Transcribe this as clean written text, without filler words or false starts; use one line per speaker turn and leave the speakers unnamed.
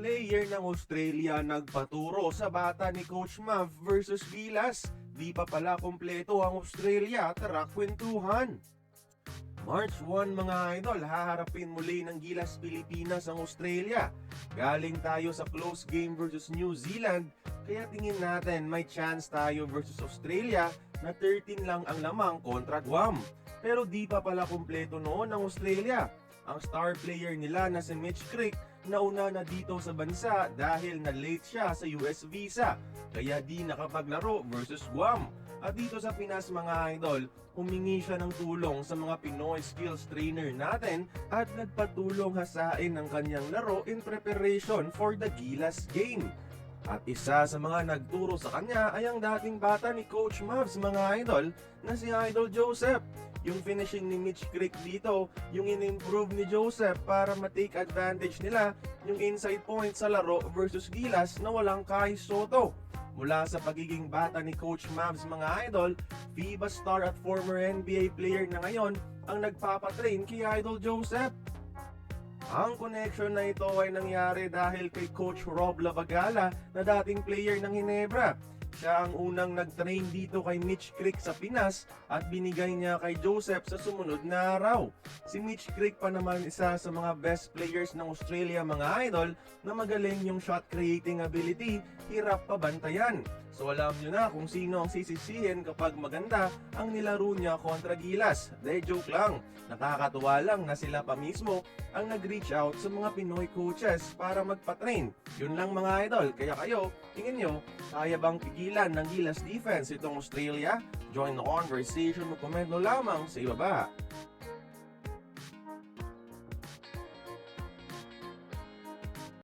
Player ng Australia nagpaturo sa bata ni Coach Mav versus Gilas. Di pa pala kompleto ang Australia, tara kwentuhan. March 1 mga idol, haharapin muli ng Gilas Pilipinas ang Australia. Galing tayo sa close game versus New Zealand, kaya tingin natin may chance tayo versus Australia na 13 lang ang lamang kontra Guam. Pero di pa pala kumpleto noon ang Australia. Ang star player nila na si Mitch Creek nauna na dito sa bansa dahil na late siya sa US visa, kaya di nakapaglaro versus Guam. At dito sa Pinas mga idol, humingi siya ng tulong sa mga Pinoy skills trainer natin at nagpatulong hasain ang kanyang laro in preparation for the Gilas game. At isa sa mga nagturo sa kanya ay ang dating bata ni Coach Mavs mga idol na si Idol Joseph. Yung finishing ni Mitch Creek dito, yung in-improve ni Joseph para ma-take advantage nila yung inside point sa laro versus Gilas na walang Kai Soto. Mula sa pagiging bata ni Coach Mavs mga idol, FIBA star at former NBA player na ngayon ang nagpapatrain kay Idol Joseph. Ang connection na ito ay nangyari dahil kay Coach Rob Lavagala na dating player ng Ginebra. Siya ang unang nag-train dito kay Mitch Creek sa Pinas at binigay niya kay Joseph sa sumunod na araw. Si Mitch Creek pa naman isa sa mga best players ng Australia mga idol na magaling yung shot creating ability, hirap pabantayan. So alam nyo na kung sino ang sisisihin kapag maganda ang nilaro niya kontra Gilas. De joke lang, nakakatuwa lang na sila pa mismo ang nag-reach out sa mga Pinoy coaches para magpa-train. Yun lang mga idol, kaya kayo, tingin nyo, kaya bang pigilan ng Gilas defense itong Australia? Join the conversation, mag-comment lamang sa ibaba.